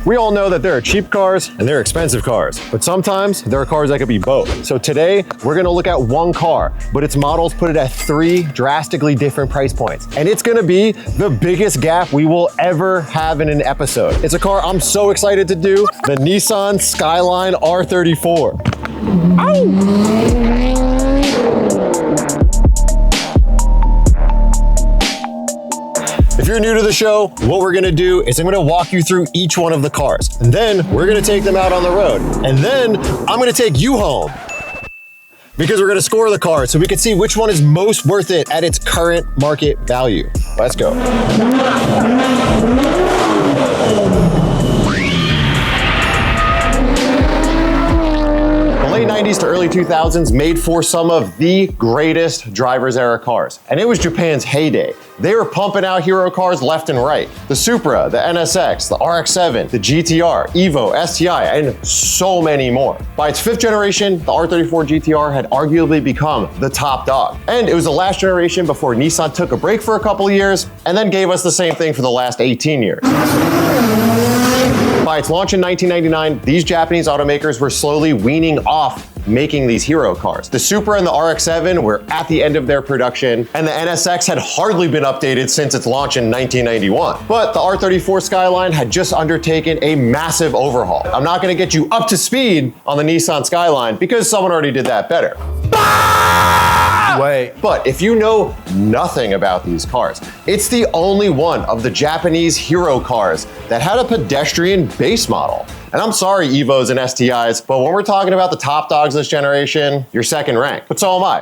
We all know that there are cheap cars and there are expensive cars, but sometimes there are cars that could be both. So today, we're gonna look at one car, but its models put it at 3 drastically different price points. And it's gonna be the biggest gap we will ever have in an episode. It's a car I'm so excited to do, the Nissan Skyline R34. Ow! If you're new to the show, what we're gonna do is I'm gonna walk you through each one of the cars, and then we're gonna take them out on the road, and then I'm gonna take you home because we're gonna score the car so we can see which one is most worth it at its current market value. Let's go. Late 90s to early 2000s made for some of the greatest driver's era cars. And it was Japan's heyday. They were pumping out hero cars left and right. The Supra, the NSX, the RX-7, the GTR, Evo, STI, and so many more. By its 5th generation, the R34 GTR had arguably become the top dog. And it was the last generation before Nissan took a break for a couple of years and then gave us the same thing for the last 18 years. By its launch in 1999, these Japanese automakers were slowly weaning off making these hero cars. The Supra and the RX-7 were at the end of their production, and the NSX had hardly been updated since its launch in 1991. But the R34 Skyline had just undertaken a massive overhaul. I'm not gonna get you up to speed on the Nissan Skyline because someone already did that better. Wait. But if you know nothing about these cars, it's the only one of the Japanese hero cars that had a pedestrian base model. And I'm sorry, Evos and STIs, but when we're talking about the top dogs this generation, you're second rank, but so am I.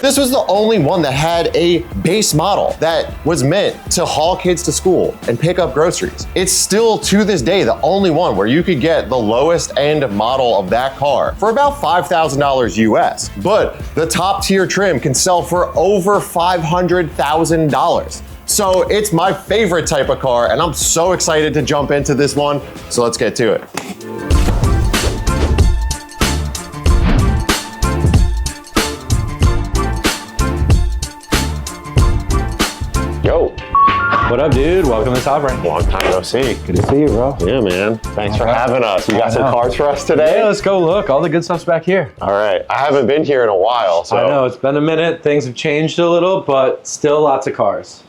This was the only one that had a base model that was meant to haul kids to school and pick up groceries. It's still, to this day, the only one where you could get the lowest end model of that car for about $5,000 US. But the top tier trim can sell for over $500,000. So it's my favorite type of car, and I'm so excited to jump into this one. So let's get to it. Yo. What up, dude? Welcome to Toprank. Long time no see. Good to see you, bro. Yeah, man. Thanks for having us. You got some cars for us today? Yeah, let's go look. All the good stuff's back here. All right. I haven't been here in a while, so. I know, it's been a minute. Things have changed a little, but still lots of cars.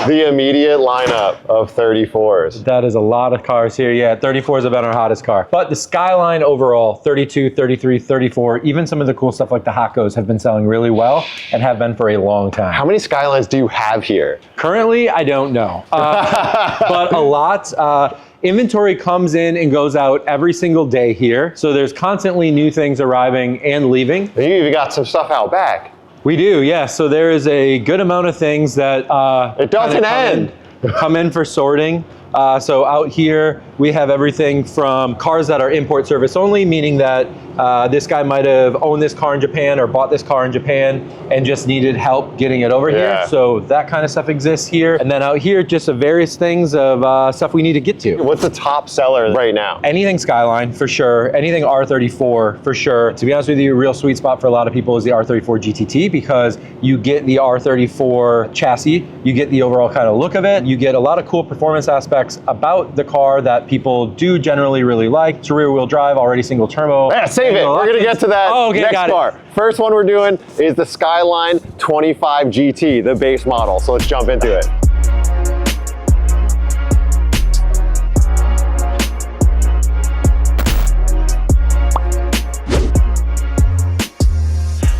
The immediate lineup of 34s. That is a lot of cars here. Yeah, 34s have been our hottest car. But the Skyline overall, 32, 33, 34, even some of the cool stuff like the Hakos have been selling really well and have been for a long time. How many Skylines do you have here? Currently, I don't know. But a lot. Inventory comes in and goes out every single day here. So there's constantly new things arriving and leaving. You even got some stuff out back. We do, yeah. So there is a good amount of things that it doesn't end. Come in for sorting. So out here, we have everything from cars that are import service only, meaning that this guy might have owned this car in Japan or bought this car in Japan and just needed help getting it over here. So that kind of stuff exists here. And then out here, just various things of stuff we need to get to. What's the top seller right now? Anything Skyline, for sure. Anything R34, for sure. To be honest with you, a real sweet spot for a lot of people is the R34 GTT because you get the R34 chassis, you get the overall kind of look of it, you get a lot of cool performance aspects about the car that people do generally really like. It's rear wheel drive, already single turbo. Yeah, save it. We're gonna get to that next car. First one we're doing is the Skyline 25 GT, the base model. So let's jump into it.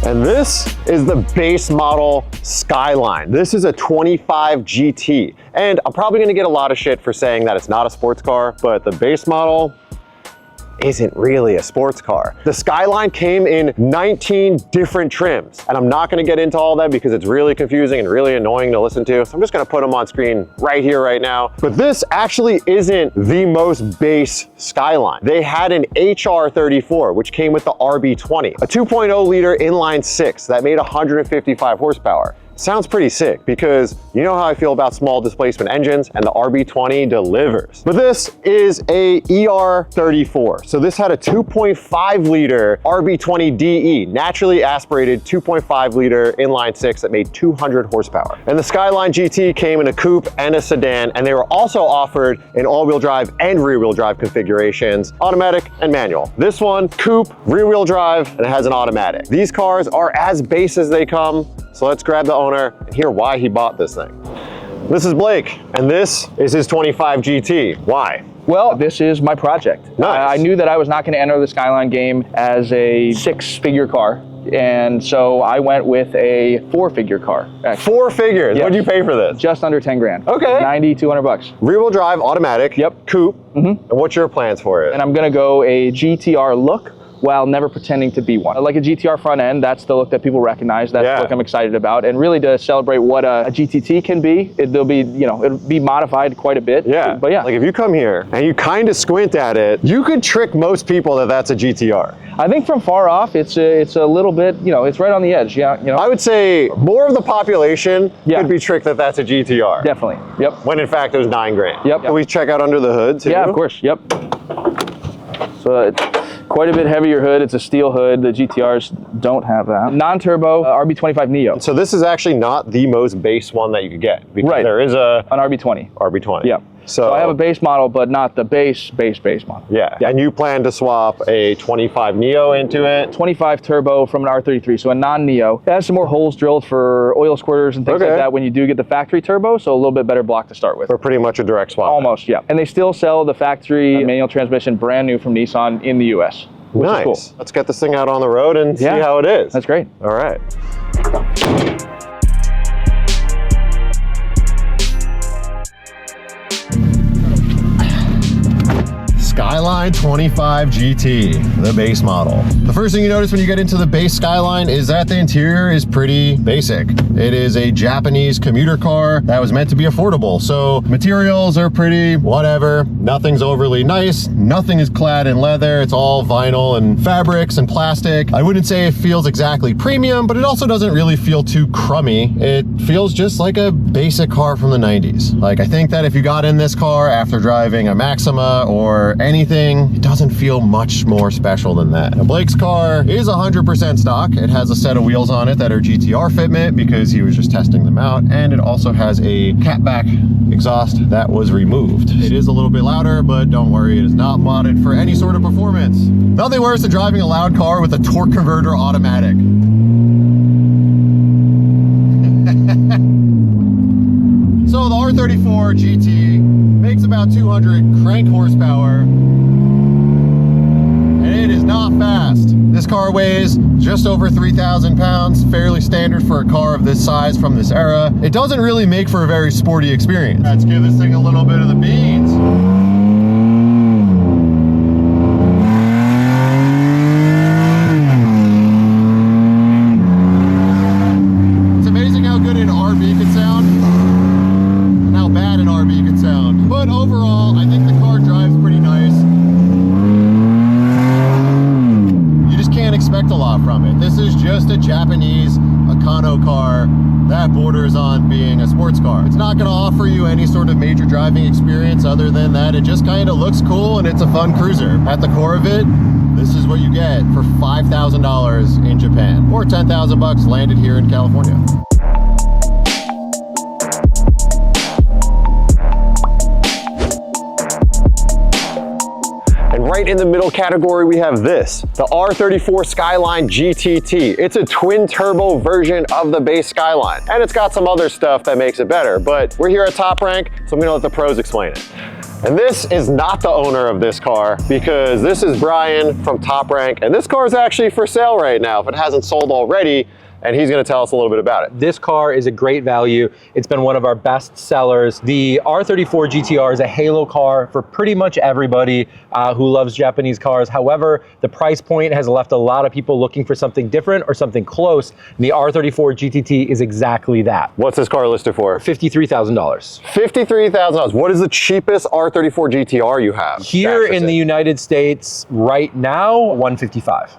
And this is the base model Skyline. This is a 25 GT. And I'm probably gonna get a lot of shit for saying that it's not a sports car, but the base model isn't really a sports car. The Skyline came in 19 different trims, and I'm not gonna get into all that because it's really confusing and really annoying to listen to, so I'm just gonna put them on screen right here, right now. But this actually isn't the most base Skyline. They had an HR34, which came with the RB20, a 2.0 liter inline 6 that made 155 horsepower. sounds pretty sick because you know how I feel about small displacement engines, and the RB20 delivers. But this is a ER34. So this had a 2.5 liter RB20 DE, naturally aspirated 2.5 liter inline six that made 200 horsepower. And the Skyline GT came in a coupe and a sedan, and they were also offered in all-wheel drive and rear-wheel drive configurations, automatic and manual. This one, coupe, rear-wheel drive, and it has an automatic. These cars are as base as they come, so let's grab the owner and hear why he bought this thing. This is Blake, and this is his 25 GT. Why? Well, this is my project. Nice. I knew that I was not going to enter the Skyline game as a six-figure car, and so I went with a four-figure car. Actually. 4 figures. Yes. What'd you pay for this? Just under 10 grand. Okay. 90, 200 bucks. Rear-wheel drive, automatic. Yep. Coupe. And what's your plans for it? And I'm going to go a GTR look while never pretending to be one. Like a GTR front end, that's the look that people recognize. That's the look I'm excited about. And really to celebrate what a GTT can be, it'll be modified quite a bit. Yeah. But yeah. Like if you come here and you kind of squint at it, you could trick most people that that's a GTR. I think from far off, it's a little bit, it's right on the edge. Yeah. I would say more of the population could be tricked that that's a GTR. Definitely. Yep. When in fact it was 9 grand. Yep. Can we check out under the hood too? Yeah, of course. Yep. So it's quite a bit heavier hood. It's a steel hood. The GTRs don't have that. Non-turbo RB25 Neo. So this is actually not the most base one that you could get, because there is an RB20. RB20. Yeah. So I have a base model, but not the base model. Yeah. And you plan to swap a 25 Neo into it? 25 turbo from an R33, so a non-Neo. It has some more holes drilled for oil squirters and things like that when you do get the factory turbo, so a little bit better block to start with. For pretty much a direct swap. Almost, yeah. And they still sell the factory manual transmission brand new from Nissan in the US, which is cool. Let's get this thing out on the road and see how it is. That's great. All right. Skyline 25 GT, the base model. The first thing you notice when you get into the base Skyline is that the interior is pretty basic. It is a Japanese commuter car that was meant to be affordable. So materials are pretty whatever. Nothing's overly nice. Nothing is clad in leather. It's all vinyl and fabrics and plastic. I wouldn't say it feels exactly premium, but it also doesn't really feel too crummy. It feels just like a basic car from the 90s. Like, I think that if you got in this car after driving a Maxima or anything, it doesn't feel much more special than that. Now, Blake's car is 100% stock. It has a set of wheels on it that are GTR fitment because he was just testing them out, and it also has a catback exhaust that was removed. It is a little bit louder, but don't worry, it is not modded for any sort of performance. Nothing worse than driving a loud car with a torque converter automatic. So the R34 GT makes about 200 crank horsepower, and it is not fast. This car weighs just over 3,000 pounds, fairly standard for a car of this size from this era. It doesn't really make for a very sporty experience. Let's give this thing a little bit of the beans. It's amazing how good an RB can sound. Bad an RB could sound. But overall, I think the car drives pretty nice. You just can't expect a lot from it. This is just a Japanese Econo car that borders on being a sports car. It's not going to offer you any sort of major driving experience other than that it just kind of looks cool and it's a fun cruiser. At the core of it, this is what you get for $5,000 in Japan, or 10,000 bucks landed here in California. And right in the middle category, we have this, the R34 Skyline GTT. It's a twin turbo version of the base Skyline, and it's got some other stuff that makes it better, but we're here at Toprank, so I'm gonna let the pros explain it. And this is not the owner of this car, because this is Brian from Toprank, and this car is actually for sale right now if it hasn't sold already. And he's going to tell us a little bit about it. This car is a great value. It's been one of our best sellers. The R34 GTR is a halo car for pretty much everybody who loves Japanese cars. However, the price point has left a lot of people looking for something different or something close. And the R34 GTT is exactly that. What's this car listed for? $53,000. $53,000. What is the cheapest R34 GTR you have? Here in the United States right now, $155,000.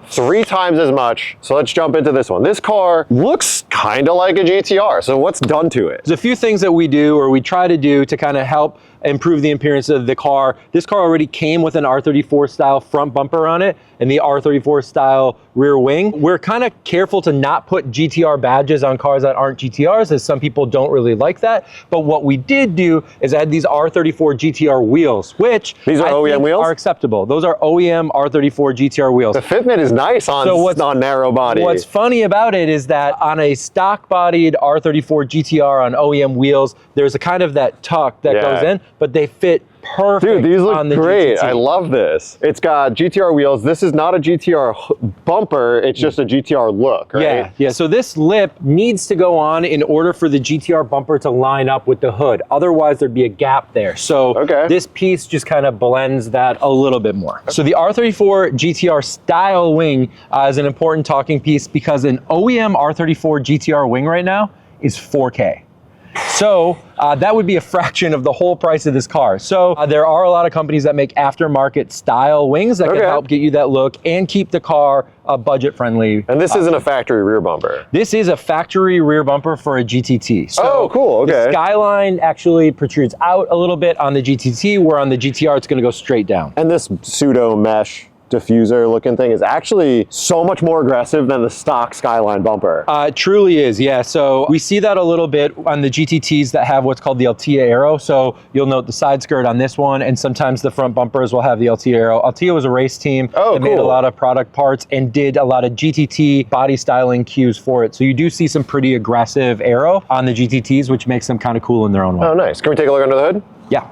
3 times as much. So let's jump into this one. This car looks kind of like a GTR. So what's done to it? There's a few things that we do or we try to do to kind of help improve the appearance of the car. This car already came with an R34 style front bumper on it and the R34 style rear wing. We're kind of careful to not put GTR badges on cars that aren't GTRs, as some people don't really like that. But what we did do is add these R34 GTR wheels, which these are OEM wheels? Are acceptable. Those are OEM R34 GTR wheels. The fitment is nice on, on narrow body. What's funny about it is that on a stock bodied R34 GTR on OEM wheels, there's a kind of that tuck that goes in, but they fit perfect. Dude, these look on the great. GTT. I love this. It's got GTR wheels. This is not a GTR bumper. It's just a GTR look, right? Yeah. So this lip needs to go on in order for the GTR bumper to line up with the hood. Otherwise, there'd be a gap there. So this piece just kind of blends that a little bit more. So the R34 GTR style wing is an important talking piece because an OEM R34 GTR wing right now is 4K. So that would be a fraction of the whole price of this car. So there are a lot of companies that make aftermarket style wings that can help get you that look and keep the car budget friendly. And this isn't a factory rear bumper. This is a factory rear bumper for a GTT. So cool, the Skyline actually protrudes out a little bit on the GTT, where on the GTR it's gonna go straight down. And this pseudo mesh diffuser looking thing is actually so much more aggressive than the stock Skyline bumper. It truly is, yeah. So we see that a little bit on the GTTs that have what's called the Altia Aero. So you'll note the side skirt on this one, and sometimes the front bumpers will have the Altia Aero. Altia was a race team that made a lot of product parts and did a lot of GTT body styling cues for it. So you do see some pretty aggressive aero on the GTTs, which makes them kind of cool in their own way. Oh, nice. Can we take a look under the hood? Yeah.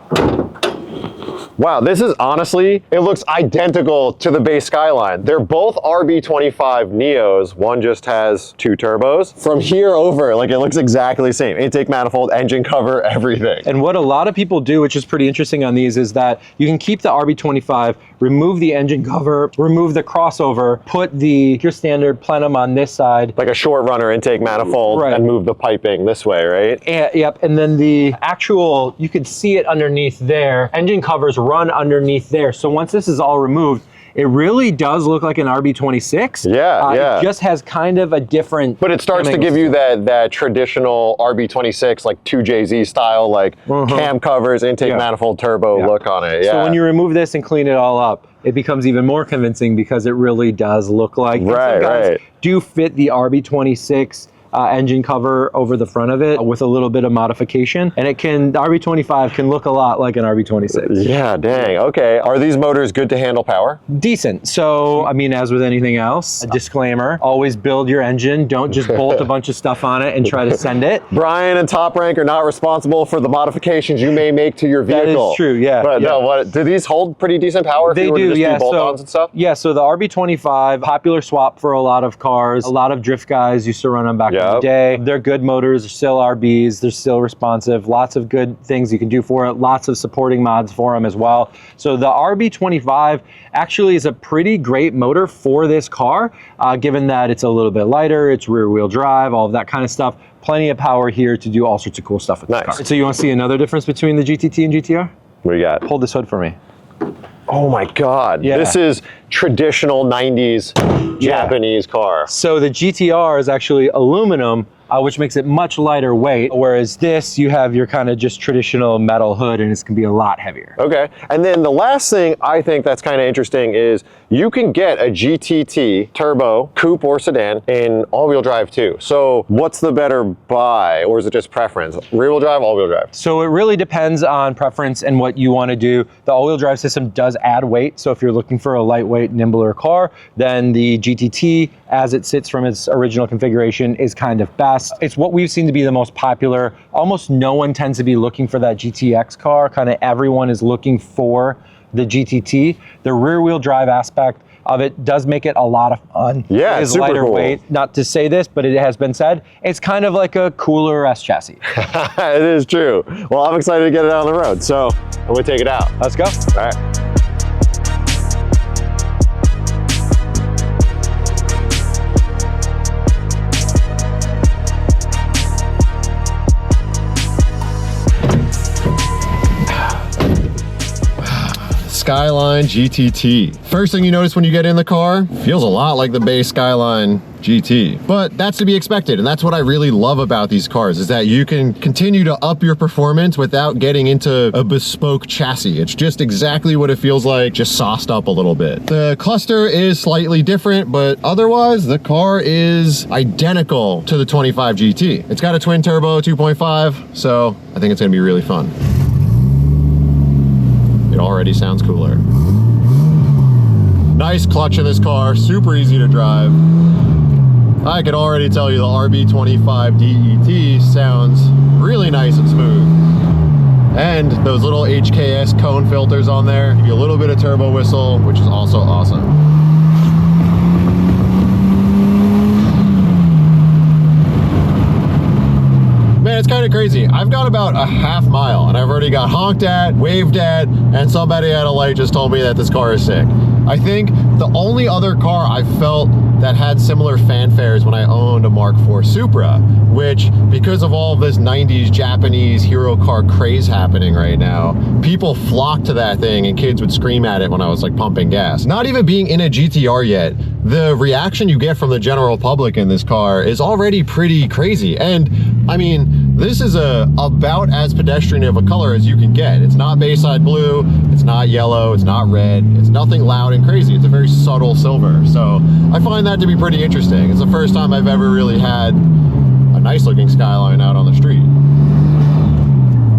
Wow, this is honestly, it looks identical to the base Skyline. They're both RB25 Neos. One just has 2 turbos. From here over, like, it looks exactly the same. Intake manifold, engine cover, everything. And what a lot of people do, which is pretty interesting on these, is that you can keep the RB25, remove the engine cover, remove the crossover, put your standard plenum on this side. Like a short runner intake manifold, and move the piping this way, right? Yep, and then the actual, you could see it underneath there. Engine covers run underneath there. So once this is all removed, it really does look like an RB26. It just has kind of a different... But it starts to give you that traditional RB26, like 2JZ style, like cam covers, intake manifold, turbo look on it. So when you remove this and clean it all up, it becomes even more convincing because it really does look like... do fit the RB26 engine cover over the front of it with a little bit of modification, and the RB25 can look a lot like an RB26. Yeah, dang, okay. Are these motors good to handle power? Decent. So, I mean, as with anything else, a disclaimer, always build your engine. Don't just bolt a bunch of stuff on it and try to send it. Brian and Toprank are not responsible for the modifications you may make to your vehicle. That is true, yeah. But no, do these hold pretty decent power? They do, do bolt-ons and stuff? Yeah, so the RB25, popular swap for a lot of cars. A lot of drift guys used to run them back in the day. They're good motors, they're still RBs, they're still responsive, lots of good things you can do for it, lots of supporting mods for them as well. So the RB25 actually is a pretty great motor for this car, given that it's a little bit lighter, it's rear wheel drive, all of that kind of stuff. Plenty of power here to do all sorts of cool stuff with this car. So you want to see another difference between the GTT and GTR? What do you got? Hold this hood for me. Oh my God, this is traditional 90s Japanese car. So the GTR is actually aluminum, which makes it much lighter weight, whereas this, you have your kind of just traditional metal hood and it's gonna be a lot heavier. Okay, and then the last thing I think that's kind of interesting is you can get a GTT turbo, coupe or sedan in all-wheel drive too. So what's the better buy, or is it just preference? Rear-wheel drive, all-wheel drive? So it really depends on preference and what you wanna do. The all-wheel drive system does add weight, so if you're looking for a lightweight, nimbler car, then the GTT, as it sits from its original configuration, is kind of best. It's what we've seen to be the most popular. Almost no one tends to be looking for that GTX car. Kind of everyone is looking for the GTT. The rear wheel drive aspect of it does make it a lot of fun. Yeah, it is lighter weight. Not to say this, but it has been said, it's kind of like a cooler S chassis. It is true. Well, I'm excited to get it on the road, so I'm gonna take it out. Let's go. All right. Skyline GTT. First thing you notice when you get in the car, feels a lot like the base Skyline GT, but that's to be expected. And that's what I really love about these cars, is that you can continue to up your performance without getting into a bespoke chassis. It's just exactly what it feels like, just sauced up a little bit. The cluster is slightly different, but otherwise the car is identical to the 25 GT. It's got a twin turbo 2.5, so I think it's gonna be really fun. It already sounds cooler. Nice clutch in this car, super easy to drive. I can already tell you the RB25 DET sounds really nice and smooth. And those little HKS cone filters on there give you a little bit of turbo whistle, which is also awesome. Man, it's kind of crazy. I've got about a half mile and I've already got honked at, waved at, and somebody at a light just told me that this car is sick. I think the only other car I felt that had similar fanfares when I owned a Mark IV Supra, which, because of all this 90s Japanese hero car craze happening right now, people flocked to that thing and kids would scream at it when I was like pumping gas. Not even being in a GTR yet, the reaction you get from the general public in this car is already pretty crazy. And I mean, this is about as pedestrian of a color as you can get. It's not Bayside blue, it's not yellow, it's not red, it's nothing loud and crazy. It's a very subtle silver. So I find that to be pretty interesting. It's the first time I've ever really had a nice looking Skyline out on the street.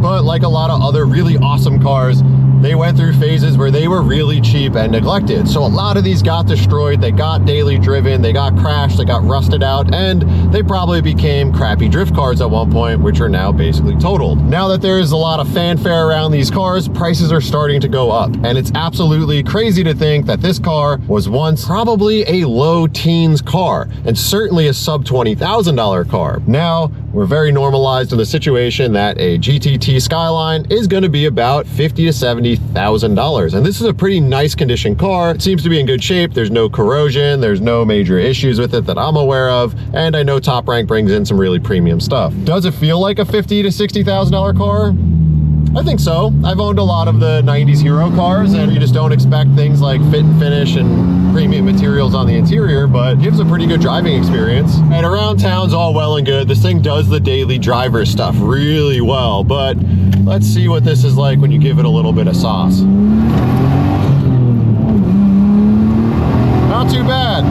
But like a lot of other really awesome cars, they went through phases where they were really cheap and neglected. So a lot of these got destroyed, they got daily driven, they got crashed, they got rusted out, and they probably became crappy drift cars at one point, which are now basically totaled. Now that there is a lot of fanfare around these cars, prices are starting to go up. And it's absolutely crazy to think that this car was once probably a low teens car, and certainly a sub $20,000 car. Now, we're very normalized in the situation that a GTT Skyline is going to be about $50,000 to $70,000. And this is a pretty nice condition car. It seems to be in good shape. There's no corrosion. There's no major issues with it that I'm aware of. And I know Toprank brings in some really premium stuff. Does it feel like a $50,000 to $60,000 car? I think so. I've owned a lot of the 90s hero cars, and you just don't expect things like fit and finish and premium materials on the interior, but it gives a pretty good driving experience. And around town's all well and good. This thing does the daily driver stuff really well, but let's see what this is like when you give it a little bit of sauce. Not too bad.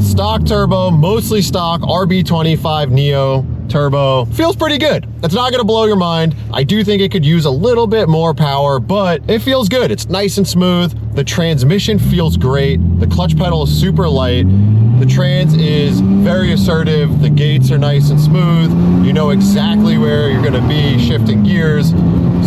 Stock turbo, mostly stock RB25 Neo turbo. Feels pretty good. It's not gonna blow your mind. I do think it could use a little bit more power, but it feels good. It's nice and smooth. The transmission feels great. The clutch pedal is super light. The trans is very assertive. The gates are nice and smooth. You know exactly where you're gonna be shifting gears.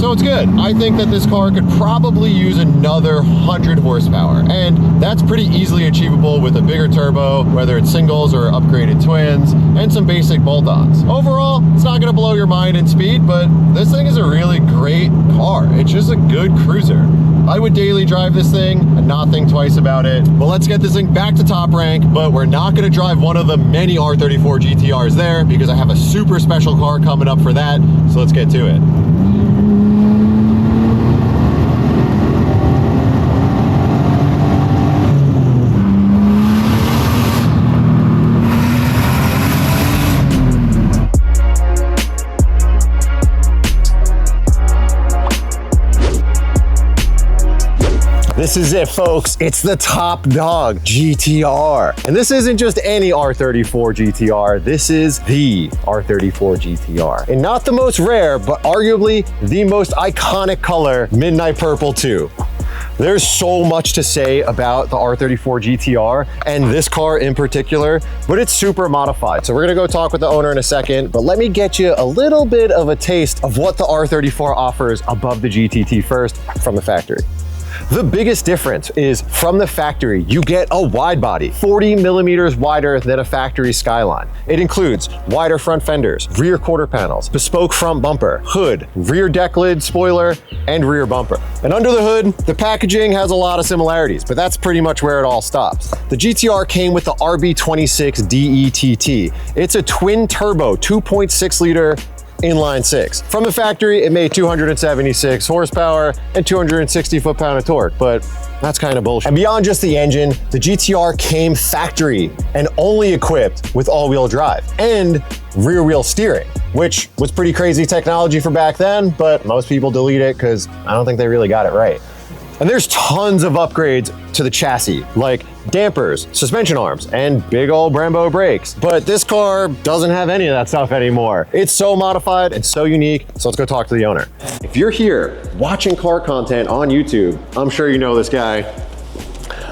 So it's good. I think that this car could probably use another 100 horsepower, and that's pretty easily achievable with a bigger turbo, whether it's singles or upgraded twins, and some basic bolt-ons. Overall, it's not gonna blow your mind in speed, but this thing is a really great car. It's just a good cruiser. I would daily drive this thing and not think twice about it. Well, let's get this thing back to Top Rank, but we're not gonna drive one of the many R34 GTRs there because I have a super special car coming up for that, so let's get to it. This is it, folks. It's the top dog, GTR. And this isn't just any R34 GTR. This is the R34 GTR. And not the most rare, but arguably the most iconic color, midnight purple too. There's so much to say about the R34 GTR and this car in particular, but it's super modified. So we're gonna go talk with the owner in a second, but let me get you a little bit of a taste of what the R34 offers above the GTT first from the factory. The biggest difference is from the factory, you get a wide body, 40 millimeters wider than a factory Skyline. It includes wider front fenders, rear quarter panels, bespoke front bumper, hood, rear deck lid, spoiler, and rear bumper. And under the hood, the packaging has a lot of similarities, but that's pretty much where it all stops. The GTR came with the RB26 DETT. It's a twin turbo 2.6 liter inline six. From the factory, it made 276 horsepower and 260 foot-pound of torque, but that's kind of bullshit. And beyond just the engine, the GTR came factory and only equipped with all-wheel drive and rear-wheel steering, which was pretty crazy technology for back then, but most people delete it because I don't think they really got it right. And there's tons of upgrades to the chassis, like dampers, suspension arms, and big old Brembo brakes. But this car doesn't have any of that stuff anymore. It's so modified and so unique, so let's go talk to the owner. If you're here watching car content on YouTube, I'm sure you know this guy,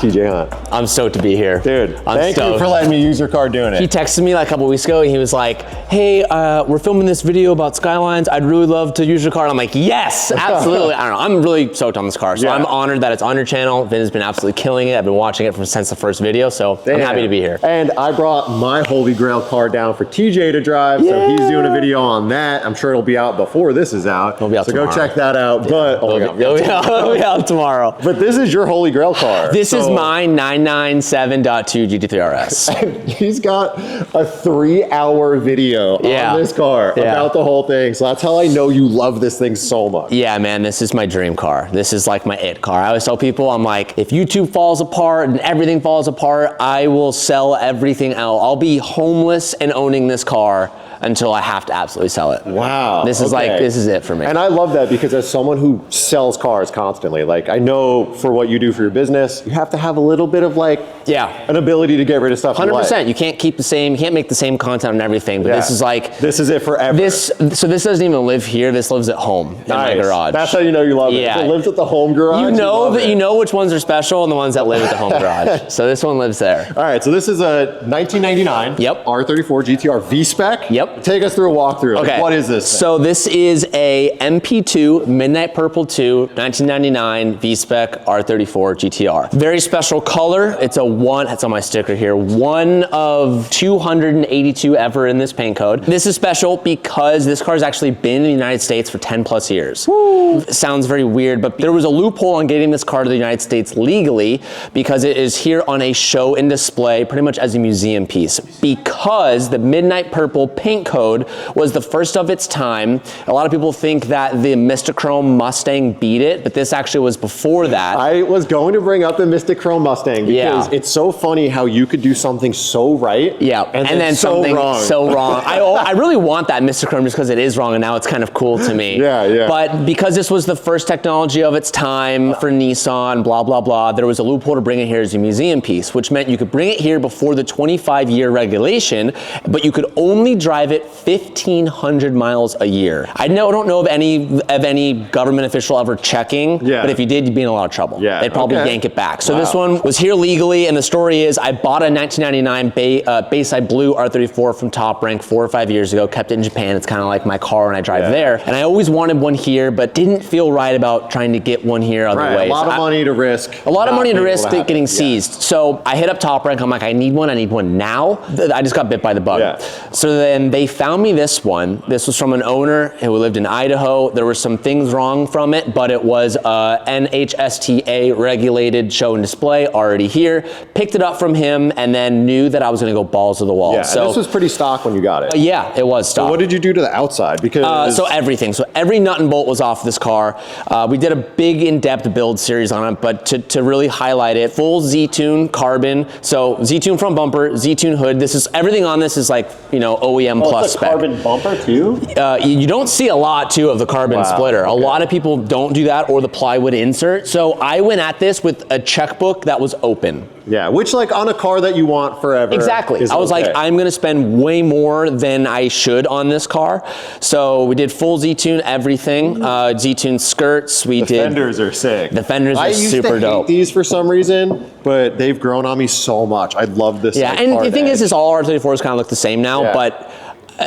TJ Hunt. I'm stoked to be here. Dude, I'm thank stoked. you for letting me use your car doing it. He texted me like a couple weeks ago and he was like, hey, we're filming this video about Skylines. I'd really love to use your car. And I'm like, yes, absolutely. I don't know, I'm really stoked on this car. So I'm honored that it's on your channel. Vin has been absolutely killing it. I've been watching it since the first video, so I'm happy to be here. And I brought my Holy Grail car down for TJ to drive, so he's doing a video on that. I'm sure it'll be out before this is out. It'll be out tomorrow. Go check that out. But It'll be out tomorrow. But this is your Holy Grail car. This is my 997.2 GT3 RS. He's got a 3-hour video on this car about the whole thing. So that's how I know you love this thing so much. Yeah, man, this is my dream car. This is like my it car. I always tell people, I'm like, if YouTube falls apart and everything falls apart, I will sell everything out. I'll be homeless and owning this car until I have to absolutely sell it. Wow. This is like, this is it for me. And I love that because as someone who sells cars constantly, like I know for what you do for your business, you have to have a little bit of like, an ability to get rid of stuff. 100%. You can't keep the same, you can't make the same content and everything, but this is like. This is it forever. So this doesn't even live here, this lives at home in my garage. That's how you know you love it. If it lives at the home garage. You know which ones are special and the ones that live at the home garage. So this one lives there. All right, so this is a 1999 R34 GTR V-Spec. Yep. Take us through a walkthrough. Okay. Like, what is this thing? So this is a MP2 Midnight Purple 2 1999 V-Spec R34 GTR. Very special color. It's on my sticker here, one of 282 ever in this paint code. This is special because this car's actually been in the United States for 10 plus years. Woo. Sounds very weird, but there was a loophole on getting this car to the United States legally because it is here on a show and display pretty much as a museum piece because the Midnight Purple paint code was the first of its time. A lot of people think that the Mistachrome Mustang beat it, but this actually was before that. I was going to bring up the Mistachrome Mustang because it's so funny how you could do something so right and then something so wrong. I really want that Mistachrome just because it is wrong and now it's kind of cool to me. But because this was the first technology of its time for Nissan, blah, blah, blah, there was a loophole to bring it here as a museum piece, which meant you could bring it here before the 25-year regulation, but you could only drive it 1,500 miles a year. I don't know of any government official ever checking, but if you did, you'd be in a lot of trouble. They'd probably yank it back. So this one was here legally, and the story is I bought a 1999 Bayside Blue R34 from Toprank 4 or 5 years ago, kept it in Japan. It's kind of like my car when I drive there. And I always wanted one here, but didn't feel right about trying to get one here other ways. A lot of money to risk. A lot of money to risk getting seized. So I hit up Toprank. I'm like, I need one now. I just got bit by the bug. So then they found me this one. This was from an owner who lived in Idaho. There were some things wrong from it, but it was NHSTA regulated show and display already here. Picked it up from him and then knew that I was gonna go balls to the wall. So this was pretty stock when you got it. Yeah, it was stock. So what did you do to the outside? Because so everything. So every nut and bolt was off this car. We did a big in-depth build series on it, but to really highlight it, full Z-Tune carbon. So Z-Tune front bumper, Z-Tune hood. This is everything on this is like, you know, OEM plus spec. Carbon bumper too? You don't see a lot too of the carbon splitter. A lot of people don't do that or the plywood insert. So I went at this with a checkbook that was open. Yeah, which like on a car that you want forever. Exactly. I was like, I'm gonna spend way more than I should on this car. So we did full Z-Tune everything. Z-Tune skirts, the fenders are sick. The fenders are super dope. I used to hate these for some reason, but they've grown on me so much. I love this. Yeah, and the thing is all R34s kind of look the same now, but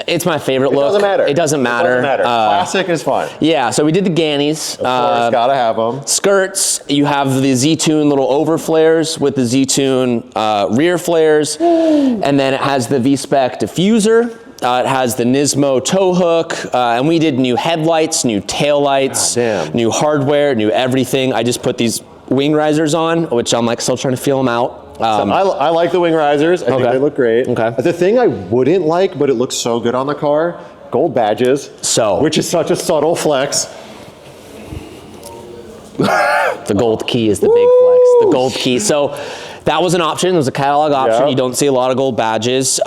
it's my favorite look. It doesn't matter. It doesn't matter. Classic is fine. Yeah, so we did the Gannies. Of course, gotta have them. Skirts, you have the Z-Tune little over flares with the Z-Tune rear flares, and then it has the V-Spec diffuser. It has the Nismo tow hook, and we did new headlights, new taillights, new hardware, new everything. I just put these wing risers on, which I'm like still trying to feel them out. So I like the wing risers. I think they look great. Okay. The thing I wouldn't like, but it looks so good on the car, gold badges. So. Which is such a subtle flex. The gold key is the big flex. The gold key. So that was an option. It was a catalog option. Yep. You don't see a lot of gold badges.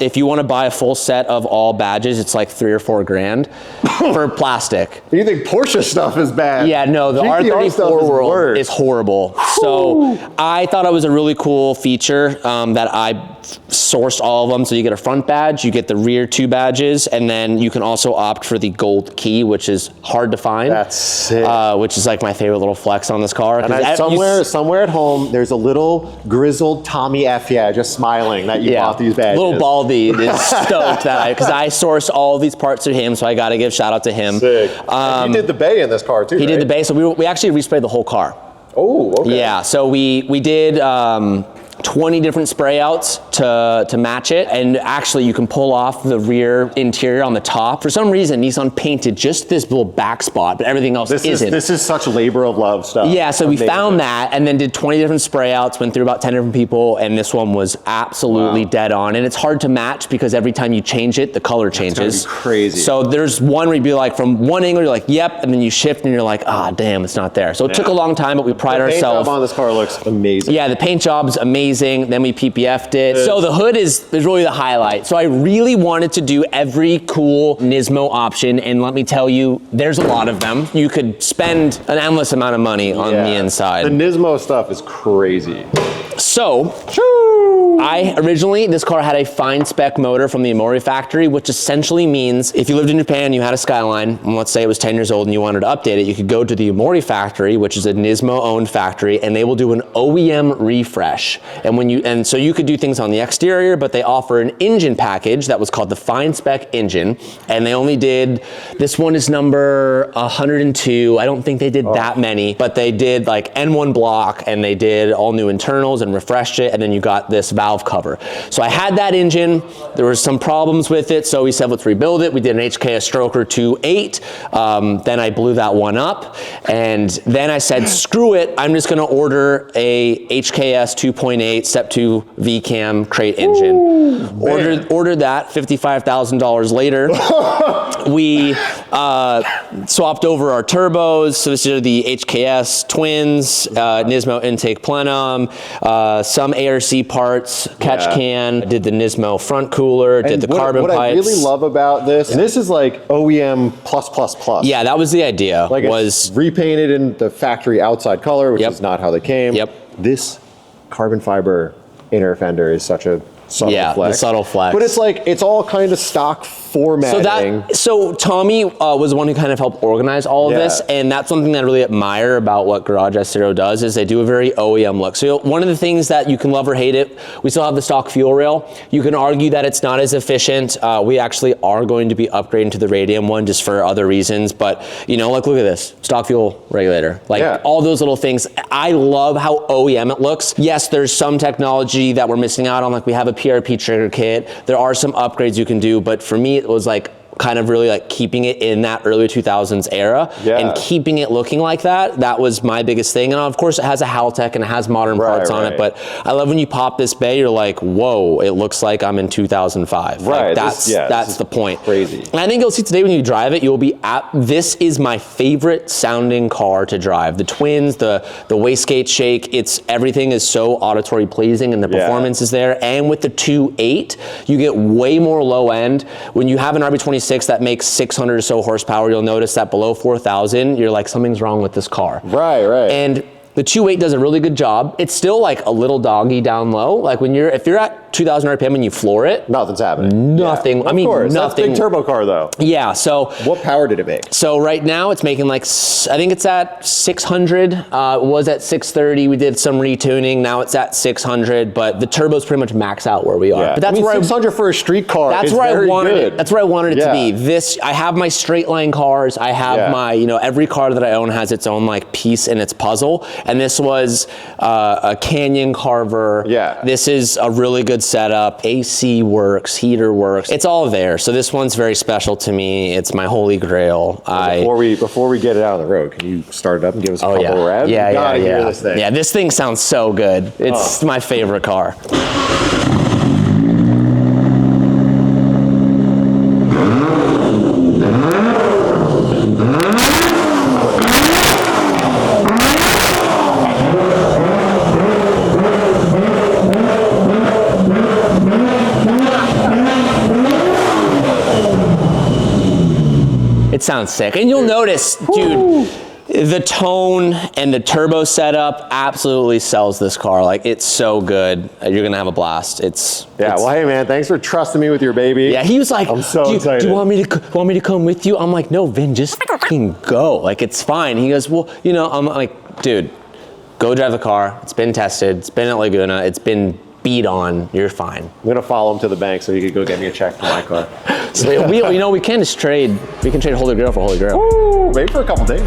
If you want to buy a full set of all badges, it's like $3 or $4 grand for plastic. You think Porsche stuff is bad? Yeah, no, the R34 world is horrible. So I thought it was a really cool feature that I sourced all of them. So you get a front badge, you get the rear 2 badges, and then you can also opt for the gold key, which is hard to find. That's sick. Which is like my favorite little flex on this car. And somewhere at home, there's a little grizzled Tommy F, just smiling that you bought these badges. Little Baldy is stoked that because I sourced all these parts to him, so I got to give shout out to him. Sick. He did the bay in this car too. He did the bay, so we actually resprayed the whole car. Oh, okay. Yeah, so we did 20 different spray outs to match it, and actually you can pull off the rear interior on the top. For some reason, Nissan painted just this little back spot, but everything else isn't. This is such labor of love stuff. Yeah, so we found that and then did 20 different spray outs, went through about 10 different people, and this one was absolutely dead on. And it's hard to match because every time you change it, the color changes. It's gonna be crazy. So there's one where you'd be like, from one angle, you're like, yep, and then you shift and you're like, ah, damn, it's not there. So it took a long time, but we pride ourselves. The paint job on this car looks amazing. Yeah, the paint job's amazing. Then we PPF'd it. So the hood is really the highlight. So I really wanted to do every cool Nismo option, and let me tell you, there's a lot of them. You could spend an endless amount of money on the inside. The Nismo stuff is crazy. So, this car had a fine spec motor from the Amori factory, which essentially means if you lived in Japan, you had a Skyline, and let's say it was 10 years old and you wanted to update it, you could go to the Amori factory, which is a Nismo-owned factory, and they will do an OEM refresh. And so you could do things on the exterior, but they offer an engine package that was called the fine spec engine, and they only did, this one is number 102. I don't think they did that many, but they did like N1 block, and they did all new internals and refreshed it, and then you got this valve cover. So I had that engine, there were some problems with it, so we said let's rebuild it. We did an HKS Stroker 2.8, then I blew that one up, and then I said screw it, I'm just gonna order a HKS 2.8 Step 2 V-Cam crate engine. Ordered that, $55,000 later. We swapped over our turbos, so this is the HKS twins, Nismo intake plenum, some ARC parts, catch can, did the Nismo front cooler, did the carbon pipes. What I really love about this, and this is like OEM plus. Yeah, that was the idea. Like was it's repainted in the factory outside color, which is not how they came. This carbon fiber inner fender is such a subtle flex. The subtle flex. But it's like, it's all kind of stock formatting. So Tommy was the one who kind of helped organize all of this, and that's something that I really admire about what Garage S0 does, is they do a very OEM look. So one of the things that you can love or hate it, we still have the stock fuel rail. You can argue that it's not as efficient. We actually are going to be upgrading to the Radium one just for other reasons, but you know, like look at this, stock fuel regulator. Like all those little things. I love how OEM it looks. Yes, there's some technology that we're missing out on, like we have a PRP trigger kit. There are some upgrades you can do, but for me, it was like kind of really like keeping it in that early 2000s era and keeping it looking like that. That was my biggest thing. And of course it has a Haltech and it has modern parts on it, but I love when you pop this bay, you're like, whoa, it looks like I'm in 2005. Like that's the point. Crazy. And I think you'll see today when you drive it, you'll be this is my favorite sounding car to drive. The twins, the wastegate shake, everything is so auditory pleasing and the performance is there. And with the 2.8, you get way more low end. When you have an RB26 that makes 600 or so horsepower, you'll notice that below 4,000, you're like, something's wrong with this car. Right. And the 2.8 does a really good job. It's still like a little doggy down low. Like if you're at 2,000 RPM and you floor it, nothing's happening. Nothing. Yeah, I mean, nothing. That's a big turbo car though. Yeah. So what power did it make? So right now it's making like, I think it's at 600. It was at 630. We did some retuning. Now it's at 600. But the turbo's pretty much max out where we are. Yeah. But that's where 600 for a street car. That's where I wanted it. That's where I wanted it to be. I have my straight line cars. I have my, every car that I own has its own like piece in its puzzle. And this was a Canyon Carver. Yeah. This is a really good setup. AC works, heater works. It's all there. So this one's very special to me. It's my holy grail. Before we get it out on the road, can you start it up and give us a couple of revs? Yeah. This thing. Yeah, this thing sounds so good. It's my favorite car. sounds sick. And you'll notice, dude, the tone and the turbo setup absolutely sells this car. Like, it's so good. You're gonna have a blast. Well, hey man, thanks for trusting me with your baby. Yeah, he was like, I'm so excited. Do you want me to come with you? I'm like, no, Vin, just fucking go. Like, it's fine. He goes, well, you know, I'm like, dude, go drive the car. It's been tested. It's been at Laguna. It's been beat on. You're fine. I'm gonna follow him to the bank so he could go get me a check for my car. So we can just trade. We can trade Holy Grail for Holy Grail. Ooh, maybe for a couple days.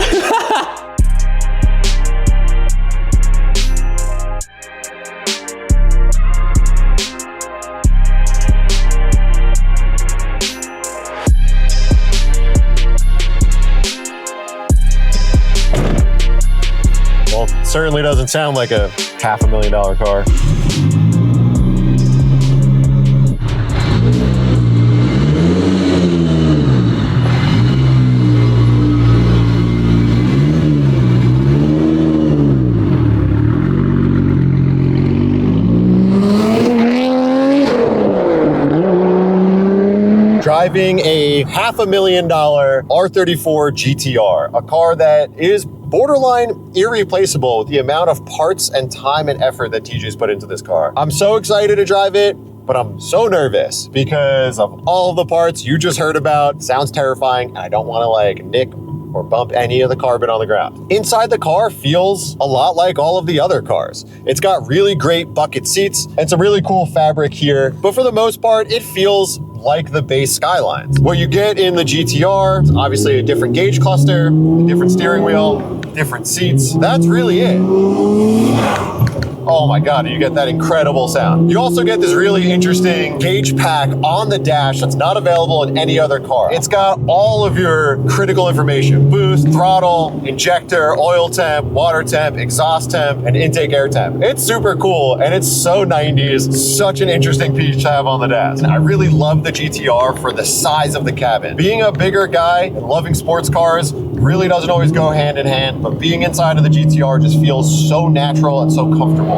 Well, certainly doesn't sound like a $500,000 car. Driving a $500,000 R34 GTR, a car that is borderline irreplaceable with the amount of parts and time and effort that TJ's put into this car. I'm so excited to drive it, but I'm so nervous because of all of the parts you just heard about. Sounds terrifying, and I don't want to like nick or bump any of the carbon on the ground. Inside the car feels a lot like all of the other cars. It's got really great bucket seats and some really cool fabric here, but for the most part, it feels like the base Skylines. What you get in the GTR is obviously a different gauge cluster, a different steering wheel, different seats. That's really it. Oh my God, you get that incredible sound. You also get this really interesting gauge pack on the dash that's not available in any other car. It's got all of your critical information: boost, throttle, injector, oil temp, water temp, exhaust temp, and intake air temp. It's super cool, and it's so 90s, such an interesting piece to have on the dash. And I really love the GTR for the size of the cabin. Being a bigger guy and loving sports cars really doesn't always go hand in hand, but being inside of the GTR just feels so natural and so comfortable.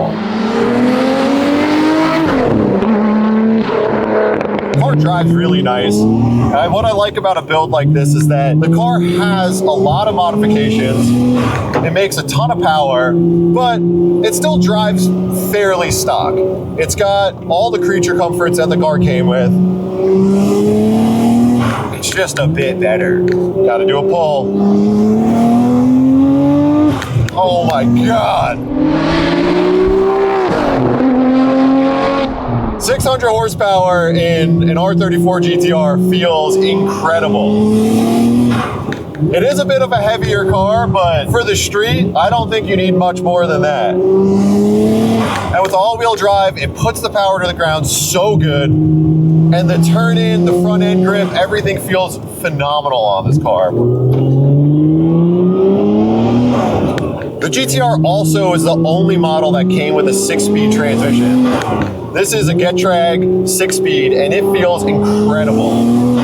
The car drives really nice. And what I like about a build like this is that the car has a lot of modifications. It makes a ton of power, but it still drives fairly stock. It's got all the creature comforts that the car came with. It's just a bit better. Gotta do a pull. Oh my God. 600 horsepower in an R34 GTR feels incredible. It is a bit of a heavier car, but for the street, I don't think you need much more than that. And with all-wheel drive, it puts the power to the ground so good. And the turn-in, the front-end grip, everything feels phenomenal on this car. The GTR also is the only model that came with a 6-speed transmission. This is a Getrag 6-speed, and it feels incredible.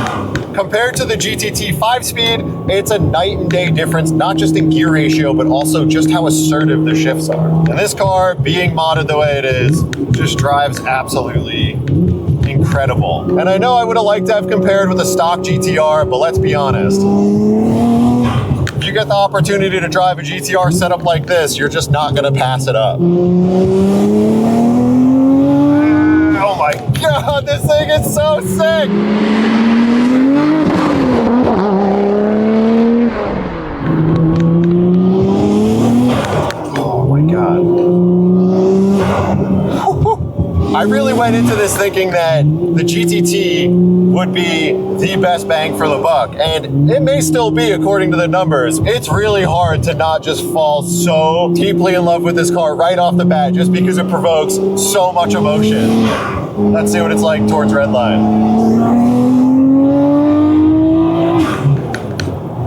Compared to the GTT 5-speed, it's a night and day difference, not just in gear ratio, but also just how assertive the shifts are. And this car, being modded the way it is, just drives absolutely incredible. And I know I would have liked to have compared with a stock GTR, but let's be honest. If you get the opportunity to drive a GTR setup like this, you're just not gonna pass it up. Oh my God, this thing is so sick! Oh my God. I really went into this thinking that the GTT would be the best bang for the buck, and it may still be according to the numbers. It's really hard to not just fall so deeply in love with this car right off the bat just because it provokes so much emotion. Let's see what it's like towards Redline.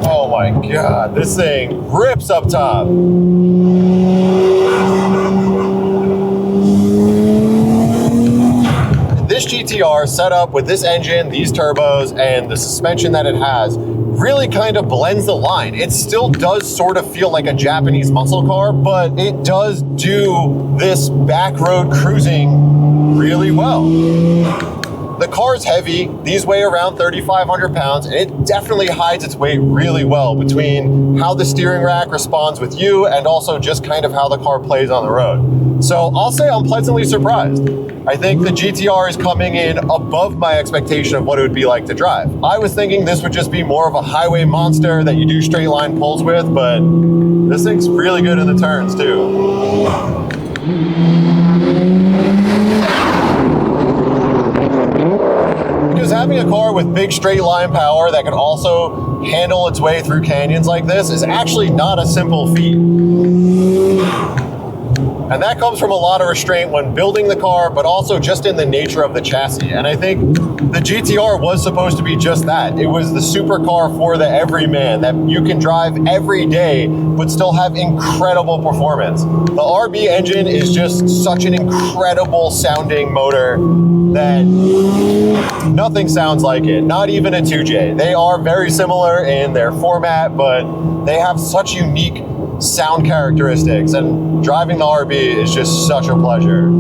Oh my God, this thing rips up top. This GTR set up with this engine, these turbos, and the suspension that it has really kind of blends the line. It still does sort of feel like a Japanese muscle car, but it does do this back road cruising really well. The car's heavy. These weigh around 3,500 pounds, and it definitely hides its weight really well between how the steering rack responds with you and also just kind of how the car plays on the road. So I'll say I'm pleasantly surprised. I think the GTR is coming in above my expectation of what it would be like to drive. I was thinking this would just be more of a highway monster that you do straight line pulls with, but this thing's really good in the turns too. Because having a car with big straight line power that can also handle its way through canyons like this is actually not a simple feat. And that comes from a lot of restraint when building the car, but also just in the nature of the chassis. And I think the GTR was supposed to be just that. It was the supercar for the everyman that you can drive every day, but still have incredible performance. The RB engine is just such an incredible sounding motor that nothing sounds like it, not even a 2J. They are very similar in their format, but they have such unique sound characteristics, and driving the RB is just such a pleasure.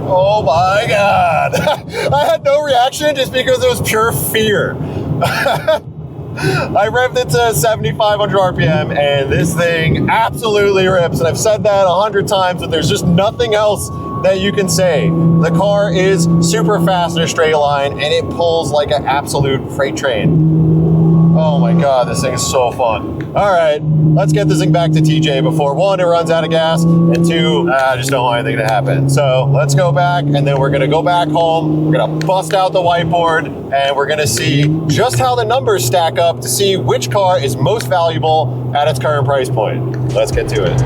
Oh my God. I had no reaction just because it was pure fear. I revved it to 7,500 RPM and this thing absolutely rips. And I've said that 100 times, but there's just nothing else that you can say. The car is super fast in a straight line and it pulls like an absolute freight train. Oh my God, this thing is so fun. All right, let's get this thing back to TJ before one, it runs out of gas, and two, I just don't want anything to happen. So let's go back and then we're gonna go back home. We're gonna bust out the whiteboard and we're gonna see just how the numbers stack up to see which car is most valuable at its current price point. Let's get to it.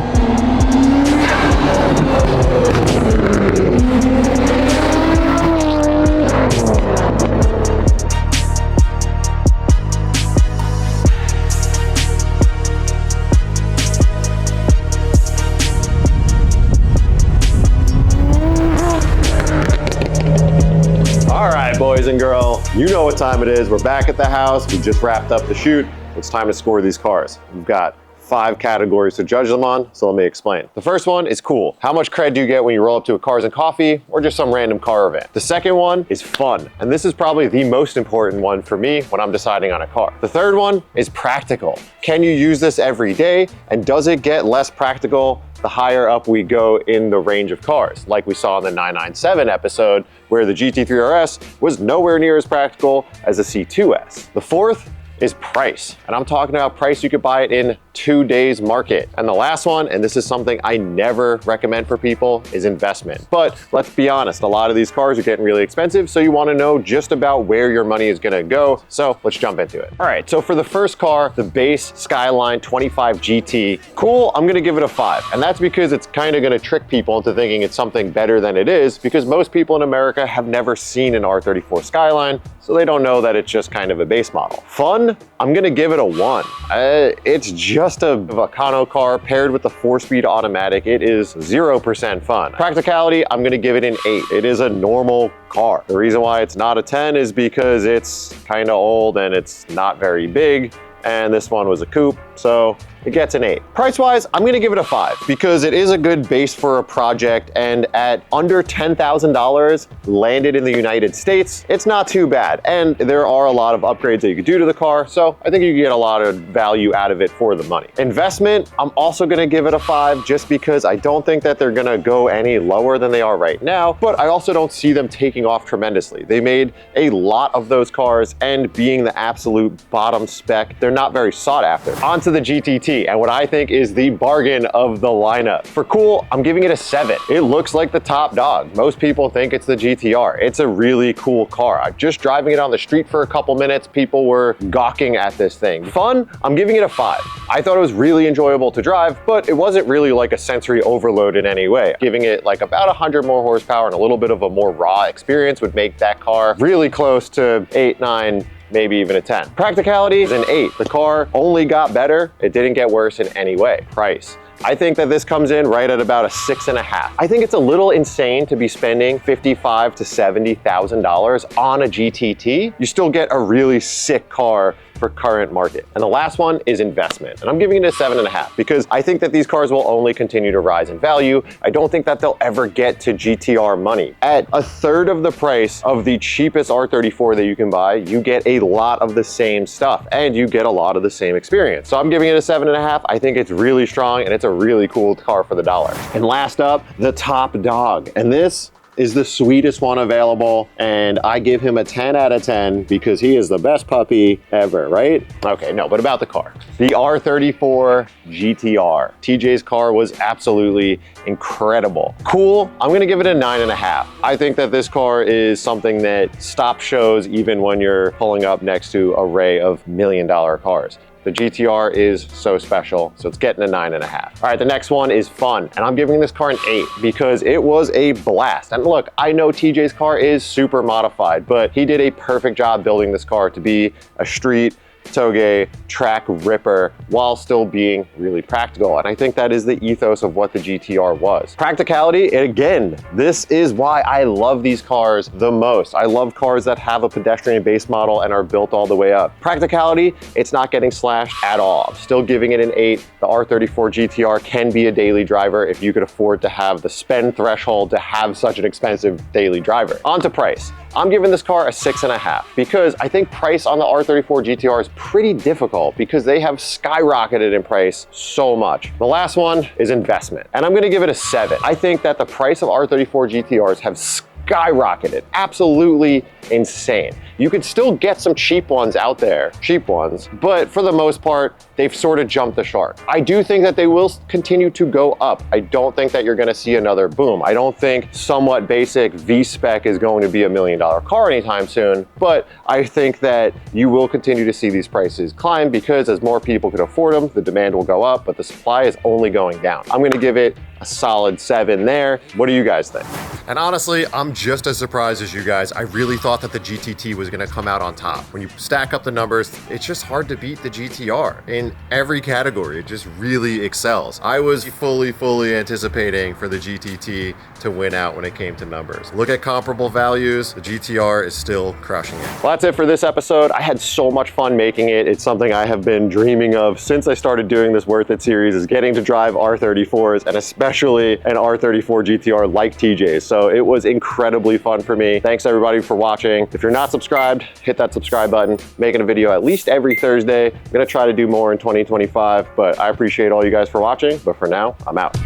All right, boys and girls, you know what time it is. We're back at the house. We just wrapped up the shoot. It's time to score these cars. We've got 5 categories to judge them on, so let me explain. The first one is cool. How much cred do you get when you roll up to a Cars and Coffee or just some random car event? The second one is fun, and this is probably the most important one for me when I'm deciding on a car. The third one is practical. Can you use this every day, and does it get less practical the higher up we go in the range of cars, like we saw in the 997 episode, where the GT3 RS was nowhere near as practical as the C2S. The fourth is price, and I'm talking about price you could buy it in 2 days market. And the last one, and this is something I never recommend for people, is investment. But let's be honest, a lot of these cars are getting really expensive, so you want to know just about where your money is going to go. So let's jump into it. All right, so for the first car, the base Skyline 25 GT, cool, I'm going to give it a 5. And that's because it's kind of going to trick people into thinking it's something better than it is, because most people in America have never seen an R34 Skyline, so they don't know that it's just kind of a base model. Fun, I'm going to give it a 1. It's just a Vacano car paired with the 4-speed automatic. It is 0% fun. Practicality, I'm going to give it an 8. It is a normal car. The reason why it's not a 10 is because it's kind of old and it's not very big, and this one was a coupe, so it gets an 8. Price-wise, I'm gonna give it a 5 because it is a good base for a project, and at under $10,000 landed in the United States, it's not too bad. And there are a lot of upgrades that you could do to the car, so I think you can get a lot of value out of it for the money. Investment, I'm also gonna give it a 5 just because I don't think that they're gonna go any lower than they are right now, but I also don't see them taking off tremendously. They made a lot of those cars, and being the absolute bottom spec, they're not very sought after. Onto the GTT, and what I think is the bargain of the lineup. For cool, I'm giving it a 7. It looks like the top dog. Most people think it's the GTR. It's a really cool car. Just driving it on the street for a couple minutes, people were gawking at this thing. Fun, I'm giving it a 5. I thought it was really enjoyable to drive, but it wasn't really like a sensory overload in any way. Giving it like about 100 more horsepower and a little bit of a more raw experience would make that car really close to 8, 9, maybe even a 10. Practicality is an 8. The car only got better. It didn't get worse in any way. Price, I think that this comes in right at about a 6.5. I think it's a little insane to be spending $55,000 to $70,000 on a GTT. You still get a really sick car for current market. And the last one is investment. And I'm giving it a 7.5 because I think that these cars will only continue to rise in value. I don't think that they'll ever get to GTR money. At a third of the price of the cheapest R34 that you can buy, you get a lot of the same stuff and you get a lot of the same experience. So I'm giving it a 7.5. I think it's really strong and it's a really cool car for the dollar. And last up, the top dog. And this is the sweetest one available, and I give him a 10 out of 10 because he is the best puppy ever, right? Okay, no, but about the car. The R34 GTR. TJ's car was absolutely incredible. Cool, I'm gonna give it a 9.5. I think that this car is something that stops shows even when you're pulling up next to an array of $1 million cars. The GTR is so special, so it's getting a 9.5. All right, the next one is fun, and I'm giving this car an 8 because it was a blast. And look, I know TJ's car is super modified, but he did a perfect job building this car to be a street toge track ripper while still being really practical. And I think that is the ethos of what the GTR was. Practicality, and again, this is why I love these cars the most. I love cars that have a pedestrian base model and are built all the way up. Practicality, it's not getting slashed at all. I'm still giving it an 8. The R34 GTR can be a daily driver if you could afford to have the spend threshold to have such an expensive daily driver. On to price. I'm giving this car a 6.5 because I think price on the R34 GTR is pretty difficult because they have skyrocketed in price so much. The last one is investment, and I'm gonna give it a 7. I think that the price of R34 GTRs have skyrocketed, absolutely insane. You could still get some cheap ones out there, but for the most part, they've sort of jumped the shark. I do think that they will continue to go up. I don't think that you're gonna see another boom. I don't think somewhat basic V-Spec is going to be $1 million car anytime soon, but I think that you will continue to see these prices climb because as more people can afford them, the demand will go up, but the supply is only going down. I'm gonna give it a solid 7 there. What do you guys think? And honestly, I'm just as surprised as you guys. I really thought that the GTT was gonna come out on top. When you stack up the numbers, it's just hard to beat the GTR. In every category, it just really excels. I was fully anticipating for the GTT to win out when it came to numbers. Look at comparable values, the GTR is still crushing it. Well, that's it for this episode. I had so much fun making it. It's something I have been dreaming of since I started doing this Worth It series, is getting to drive R34s, and especially an R34 GTR like TJ's. So it was incredibly fun for me. Thanks everybody for watching. If you're not subscribed, hit that subscribe button. Making a video at least every Thursday. I'm gonna try to do more in 2025, but I appreciate all you guys for watching. But for now, I'm out.